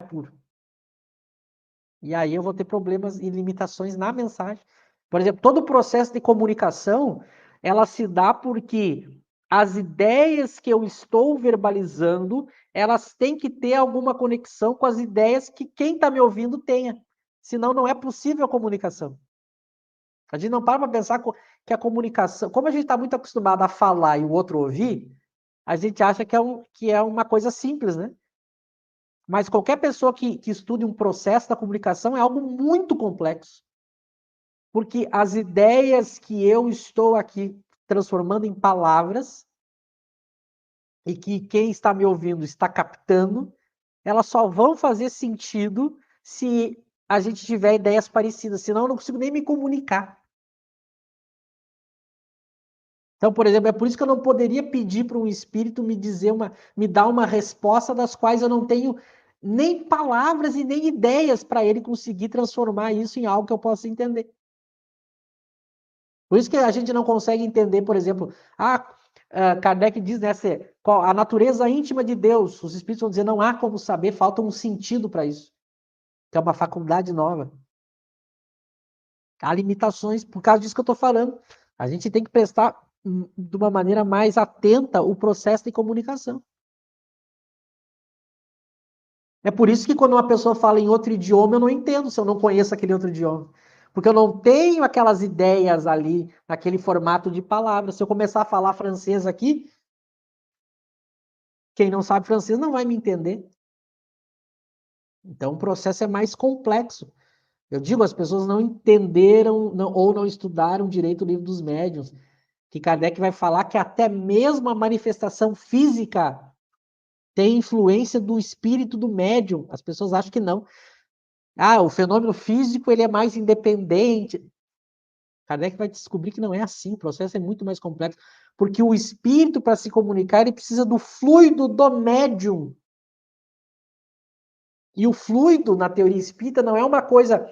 puro. E aí eu vou ter problemas e limitações na mensagem. Por exemplo, todo o processo de comunicação, ela se dá porque as ideias que eu estou verbalizando, elas têm que ter alguma conexão com as ideias que quem está me ouvindo tenha. Senão não é possível a comunicação. A gente não para pensar que a comunicação, como a gente está muito acostumado a falar e o outro ouvir, a gente acha que é uma coisa simples, né? Mas qualquer pessoa que estude um processo da comunicação é algo muito complexo. Porque as ideias que eu estou aqui transformando em palavras e que quem está me ouvindo está captando, elas só vão fazer sentido se a gente tiver ideias parecidas, senão eu não consigo nem me comunicar. Então, por exemplo, é por isso que eu não poderia pedir para um espírito me dar uma resposta das quais eu não tenho nem palavras e nem ideias para ele conseguir transformar isso em algo que eu possa entender. Por isso que a gente não consegue entender, por exemplo, Kardec diz, né, a natureza íntima de Deus. Os espíritos vão dizer, não há como saber, falta um sentido para isso, que é uma faculdade nova. Há limitações, por causa disso que eu estou falando. A gente tem que prestar de uma maneira mais atenta o processo de comunicação. É por isso que quando uma pessoa fala em outro idioma, eu não entendo se eu não conheço aquele outro idioma. Porque eu não tenho aquelas ideias ali, naquele formato de palavras. Se eu começar a falar francês aqui, quem não sabe francês não vai me entender. Então o processo é mais complexo. Eu digo, as pessoas não entenderam ou não estudaram direito o livro dos médiuns, que Kardec vai falar que até mesmo a manifestação física tem influência do espírito do médium. As pessoas acham que não. O fenômeno físico ele é mais independente. Kardec vai descobrir que não é assim, o processo é muito mais complexo, porque o espírito, para se comunicar, ele precisa do fluido do médium. E o fluido, na teoria espírita, não é uma coisa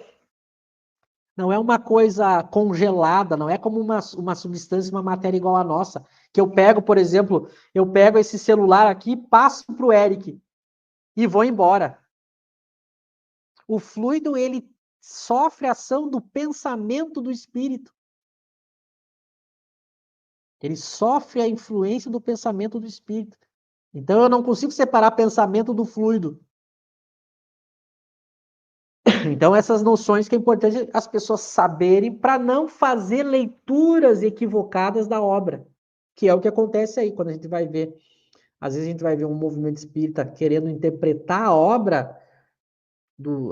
congelada, não é como uma substância, uma matéria igual à nossa, que eu pego, por exemplo, eu pego esse celular aqui, passo para o Eric e vou embora. O fluido, ele sofre a ação do pensamento do espírito. Ele sofre a influência do pensamento do espírito. Então eu não consigo separar pensamento do fluido. Então essas noções que é importante as pessoas saberem para não fazer leituras equivocadas da obra, que é o que acontece aí quando a gente vai ver, às vezes a gente vai ver um movimento espírita querendo interpretar a obra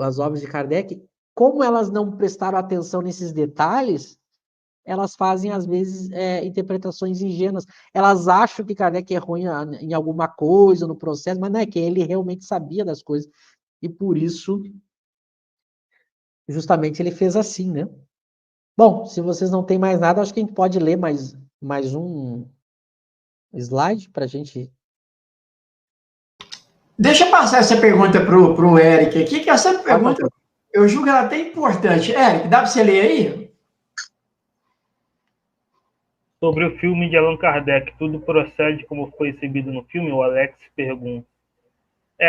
as obras de Kardec, como elas não prestaram atenção nesses detalhes, elas fazem, às vezes, interpretações ingênuas. Elas acham que Kardec é ruim em alguma coisa, no processo, mas não é que ele realmente sabia das coisas. E por isso, justamente, ele fez assim, né? Bom, se vocês não têm mais nada, acho que a gente pode ler mais um slide para a gente. Deixa eu passar essa pergunta pro Eric aqui, que essa pergunta Pode. eu julgo ela até importante. Eric, dá para você ler aí? Sobre o filme de Allan Kardec, tudo procede como foi exibido no filme? O Alex pergunta.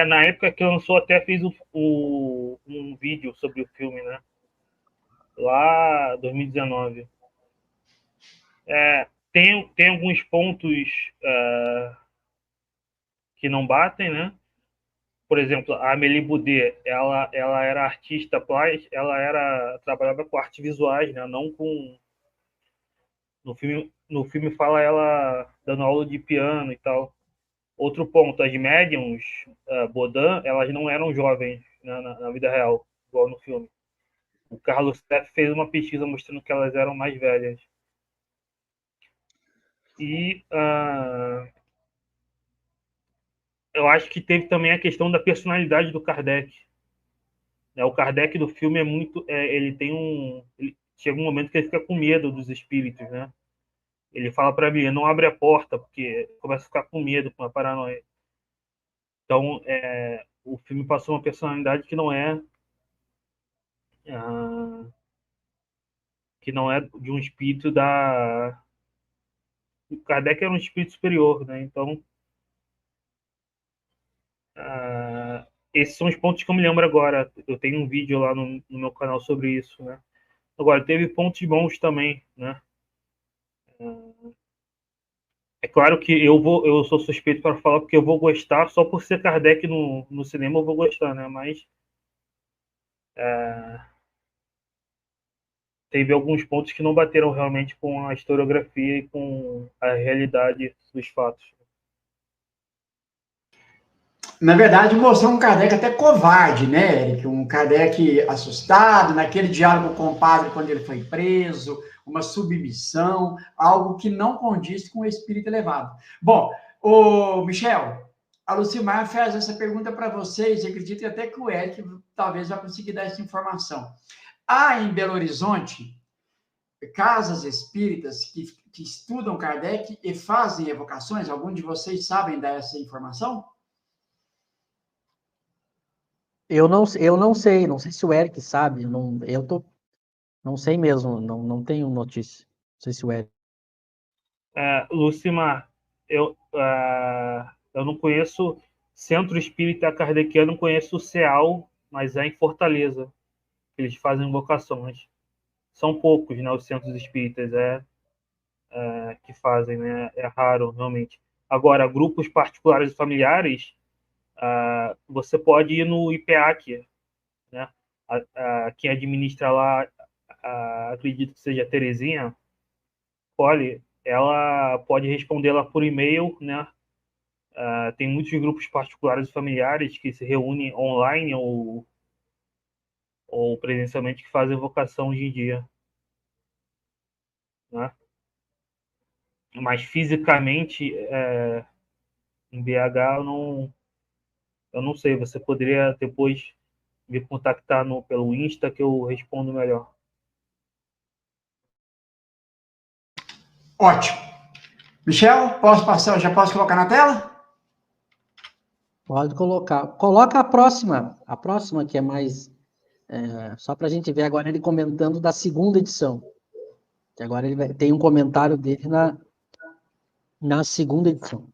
Na época que lançou, até fiz um vídeo sobre o filme, né? Lá 2019. Tem alguns pontos que não batem, né? Por exemplo, a Amélie Boudet, ela era artista plástica, trabalhava com artes visuais, né? Não com no filme fala ela dando aula de piano e tal. Outro ponto, as médiums Baudin, elas não eram jovens, né, na vida real, igual no filme. O Carlos Teff fez uma pesquisa mostrando que elas eram mais velhas. E eu acho que teve também a questão da personalidade do Kardec. O Kardec do filme é muito. Ele tem chega um momento que ele fica com medo dos espíritos, né? Ele fala para mim, não abre a porta, porque começa a ficar com medo, com uma paranoia. Então, o filme passou uma personalidade ah, que não é de um espírito da. O Kardec era um espírito superior, né? Então, esses são os pontos que eu me lembro agora. Eu tenho um vídeo lá no meu canal sobre isso, né? Agora, teve pontos bons também, né? É claro que eu sou suspeito para falar porque eu vou gostar só por ser Kardec no cinema eu vou gostar, né? Mas teve alguns pontos que não bateram realmente com a historiografia e com a realidade dos fatos. Na verdade, mostrou um Kardec até covarde, né, Eric? Um Kardec assustado, naquele diálogo com o padre quando ele foi preso, uma submissão, algo que não condiz com o espírito elevado. Bom, o Michel, a Lucimar fez essa pergunta para vocês, e acredito até que o Eric talvez vai conseguir dar essa informação. Há em Belo Horizonte casas espíritas que estudam Kardec e fazem evocações? Algum de vocês sabem dar essa informação? Eu não sei, não sei se o Eric sabe, não sei mesmo, não tenho notícia. Não sei se o Eric. Lucimar, eu não conheço Centro Espírita Kardeciano, não conheço o CEAL, mas é em Fortaleza. Eles fazem invocações. São poucos, né, os centros espíritas que fazem, né? É raro, realmente. Agora, grupos particulares e familiares, você pode ir no IPEAC, né? Quem administra lá, acredito que seja a Terezinha Poli, ela pode responder lá por e-mail, né? Tem muitos grupos particulares e familiares que se reúnem online ou presencialmente que fazem vocação hoje em dia, né? Mas fisicamente, em BH, eu não sei. Você poderia depois me contactar pelo Insta que eu respondo melhor. Ótimo. Michel, posso passar? Já posso colocar na tela? Pode colocar. Coloca a próxima que é mais. Só para a gente ver agora ele comentando da segunda edição. Que agora tem um comentário dele na segunda edição.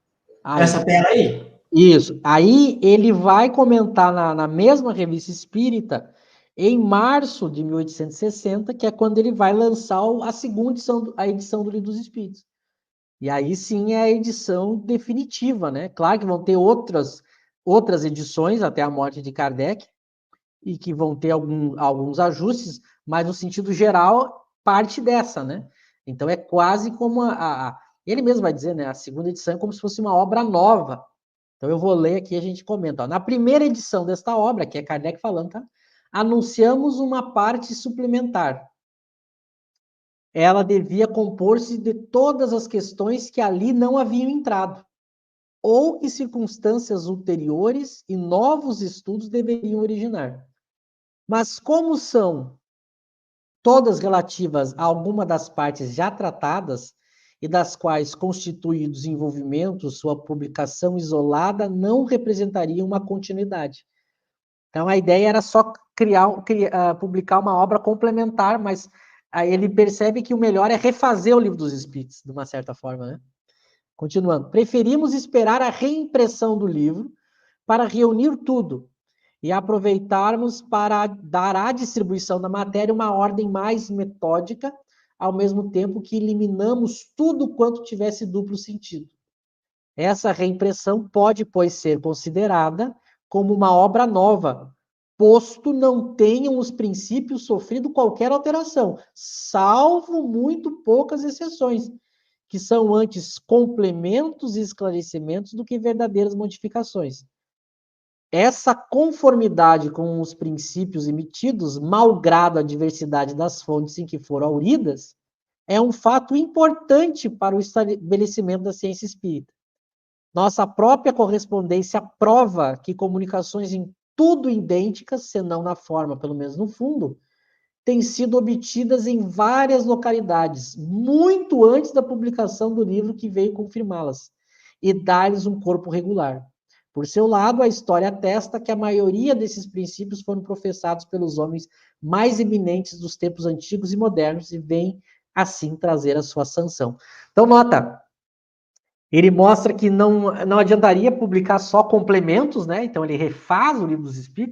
Aí, Essa tela aí? isso. Aí ele vai comentar na mesma revista espírita, em março de 1860, que é quando ele vai lançar a segunda edição, a edição do Livro dos Espíritos. E aí sim é a edição definitiva, né? Claro que vão ter outras edições até a morte de Kardec, e que vão ter alguns ajustes, mas no sentido geral, parte dessa, né? Então é quase como ele mesmo vai dizer, né? A segunda edição é como se fosse uma obra nova. Então eu vou ler aqui e a gente comenta. Ó. Na primeira edição desta obra, que é Kardec falando, tá? Anunciamos uma parte suplementar. Ela devia compor-se de todas as questões que ali não haviam entrado, ou que circunstâncias ulteriores e novos estudos deveriam originar. Mas como são todas relativas a alguma das partes já tratadas e das quais constitui o desenvolvimento, sua publicação isolada não representaria uma continuidade. Então, a ideia era só publicar uma obra complementar, mas aí ele percebe que o melhor é refazer o Livro dos Espíritos, de uma certa forma, né? Continuando. Preferimos esperar a reimpressão do livro para reunir tudo e aproveitarmos para dar à distribuição da matéria uma ordem mais metódica, ao mesmo tempo que eliminamos tudo quanto tivesse duplo sentido. Essa reimpressão pode, pois, ser considerada como uma obra nova, posto não tenham os princípios sofrido qualquer alteração, salvo muito poucas exceções, que são antes complementos e esclarecimentos do que verdadeiras modificações. Essa conformidade com os princípios emitidos, malgrado a diversidade das fontes em que foram auridas, é um fato importante para o estabelecimento da ciência espírita. Nossa própria correspondência prova que comunicações em tudo idênticas, senão na forma, pelo menos no fundo, têm sido obtidas em várias localidades, muito antes da publicação do livro que veio confirmá-las e dar-lhes um corpo regular. Por seu lado, a história atesta que a maioria desses princípios foram professados pelos homens mais eminentes dos tempos antigos e modernos e vem, assim, trazer a sua sanção. Então, nota, Ele mostra que não adiantaria publicar só complementos, né? Então ele refaz o Livro dos Espíritos,